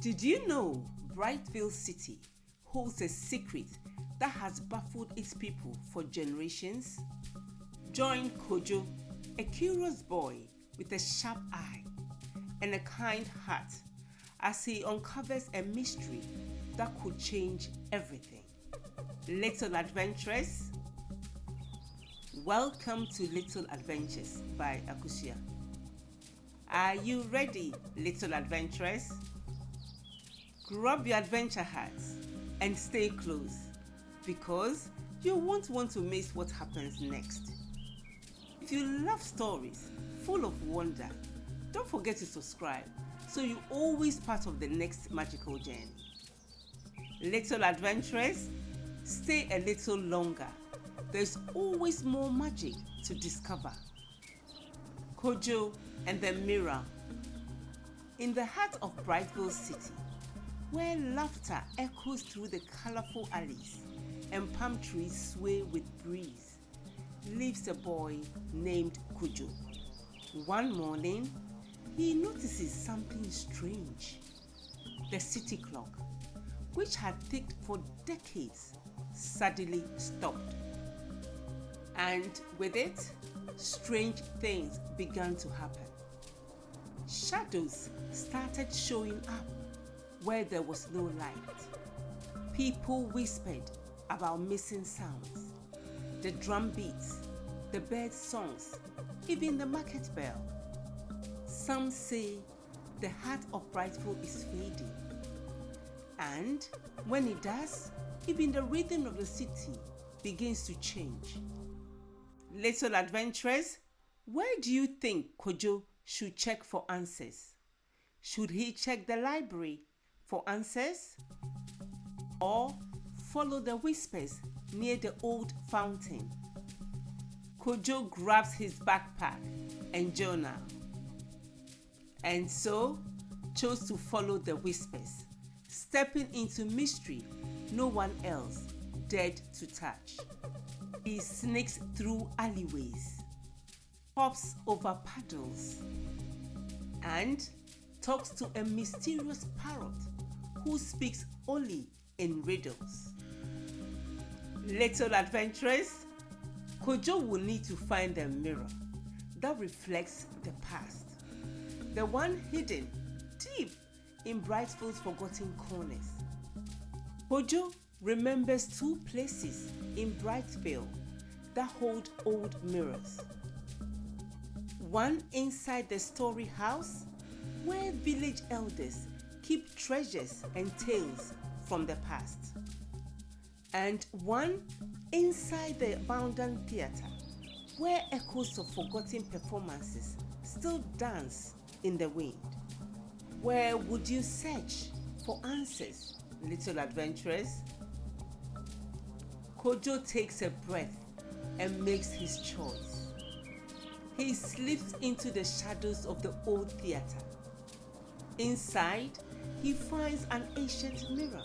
Did you know Brightville City holds a secret that has baffled its people for generations? Join Kojo, a curious boy with a sharp eye and a kind heart, as he uncovers a mystery that could change everything. Little adventurers, welcome to Little Adventures by Akosua. Are you ready, little adventurers? Grab your adventure hats and stay close, because you won't want to miss what happens next. If you love stories full of wonder, don't forget to subscribe so you're always part of the next magical journey. Little adventurers, stay a little longer. There's always more magic to discover. Kojo and the Mirror. In the heart of Brightville City, where laughter echoes through the colorful alleys and palm trees sway with breeze, lives a boy named Kojo. One morning, he notices something strange. The city clock, which had ticked for decades, suddenly stopped. And with it, strange things began to happen. Shadows started showing up where there was no light. People whispered about missing sounds, the drum beats, the bird songs, even the market bell. Some say the heart of Brightville is fading. And when it does, even the rhythm of the city begins to change. Little adventurers, where do you think Kojo should check for answers? Should he check the library for answers? Or follow the whispers near the old fountain? Kojo grabs his backpack and journal, and so chose to follow the whispers, stepping into mystery no one else dared to touch. He sneaks through alleyways, hops over puddles, and talks to a mysterious parrot who speaks only in riddles. Little adventurers, Kojo will need to find the mirror that reflects the past, the one hidden deep in Brightville's forgotten corners. Kojo remembers two places in Brightville that hold old mirrors. One inside the story house, where village elders keep treasures and tales from the past. And one inside the abandoned theater, where echoes of forgotten performances still dance in the wind. Where would you search for answers, little adventurers? Kojo takes a breath and makes his choice. He slips into the shadows of the old theater. Inside, he finds an ancient mirror,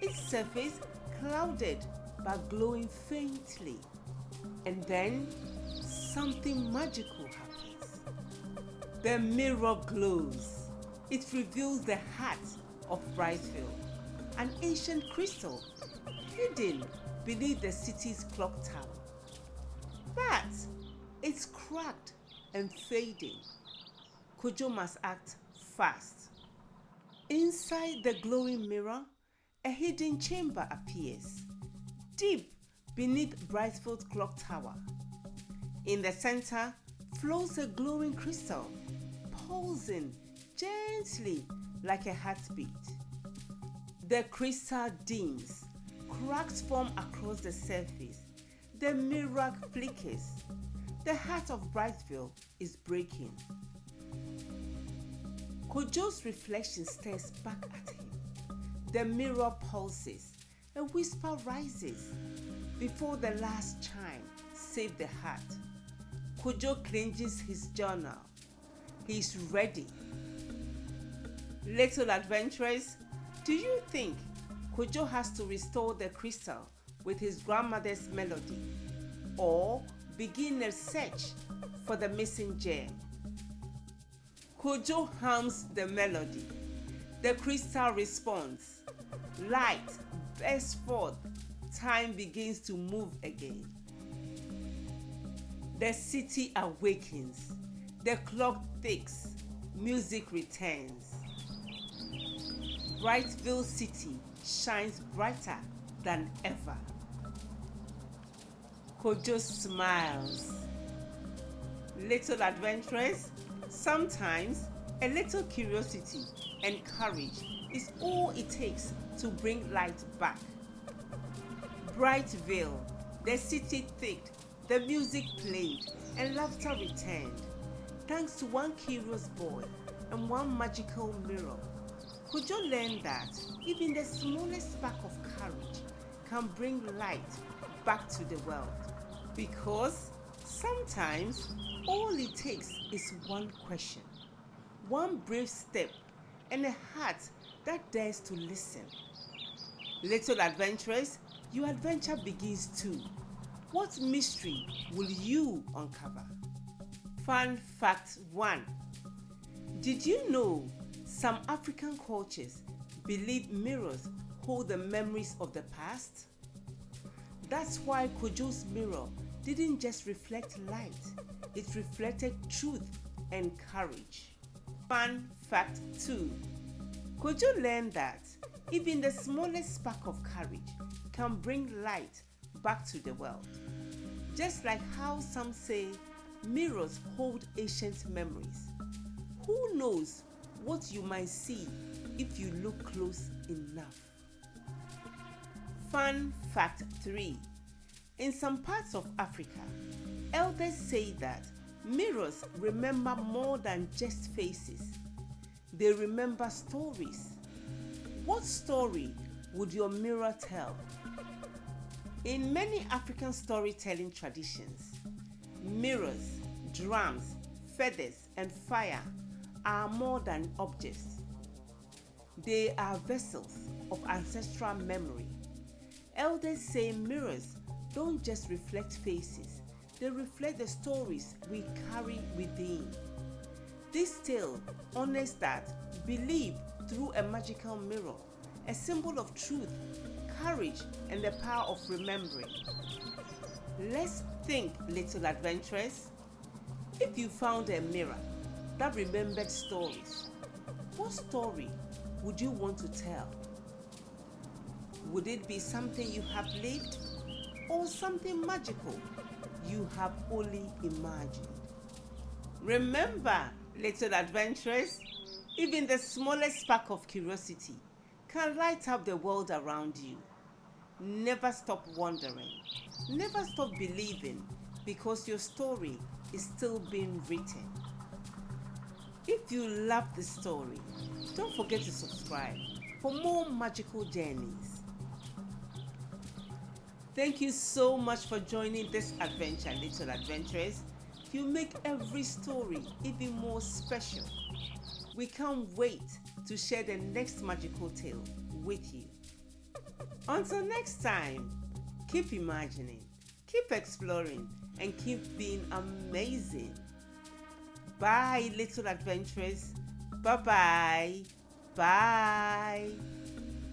its surface clouded but glowing faintly. And then something magical happens. The mirror glows. It reveals the heart of Brightville, an ancient crystal hidden beneath the city's clock tower. But it's cracked and fading. Kojo must act fast. Inside the glowing mirror, a hidden chamber appears, deep beneath Brightville's clock tower. In the center flows a glowing crystal, pulsing gently like a heartbeat. The crystal dims, cracks form across the surface, the mirror flickers. The heart of Brightville is breaking. Kojo's reflection stares back at him. The mirror pulses, a whisper rises. Before the last chime save the heart, Kojo clenches his journal. He's ready. Little adventurers, do you think Kojo has to restore the crystal with his grandmother's melody, or begin a search for the missing gem? Kojo hums the melody. The crystal responds. Light bursts forth. Time begins to move again. The city awakens. The clock ticks. Music returns. Brightville City shines brighter than ever. Kojo smiles. Little adventurers, sometimes a little curiosity and courage is all it takes to bring light back. Brightville, the city thicked, the music played, and laughter returned. Thanks to one curious boy and one magical mirror, Kojo learned that even the smallest spark of courage can bring light back to the world. Because sometimes all it takes is one question, one brave step, and a heart that dares to listen. Little adventurers, your adventure begins too. What mystery will you uncover? Fun fact 1. Did you know some African cultures believe mirrors hold the memories of the past? That's why Kojo's mirror didn't just reflect light, it reflected truth and courage. Fun fact 2. Kojo learned that even the smallest spark of courage can bring light back to the world. Just like how some say mirrors hold ancient memories. Who knows what you might see if you look close enough? Fun fact 3. In some parts of Africa, elders say that mirrors remember more than just faces. They remember stories. What story would your mirror tell? In many African storytelling traditions, mirrors, drums, feathers, and fire are more than objects. They are vessels of ancestral memory. Elders say mirrors don't just reflect faces, they reflect the stories we carry within. This tale honors that belief through a magical mirror, a symbol of truth, courage, and the power of remembering. Let's think, little adventurers. If you found a mirror that remembered stories, what story would you want to tell? Would it be something you have lived or something magical you have only imagined? Remember, little adventurers, even the smallest spark of curiosity can light up the world around you. Never stop wondering. Never stop believing, because your story is still being written. If you love the story, don't forget to subscribe for more magical journeys. Thank you so much for joining this adventure, little adventurers. You make every story even more special. We can't wait to share the next magical tale with you. Until next time, keep imagining, keep exploring, and keep being amazing. Bye, little adventurers. Bye-bye. Bye.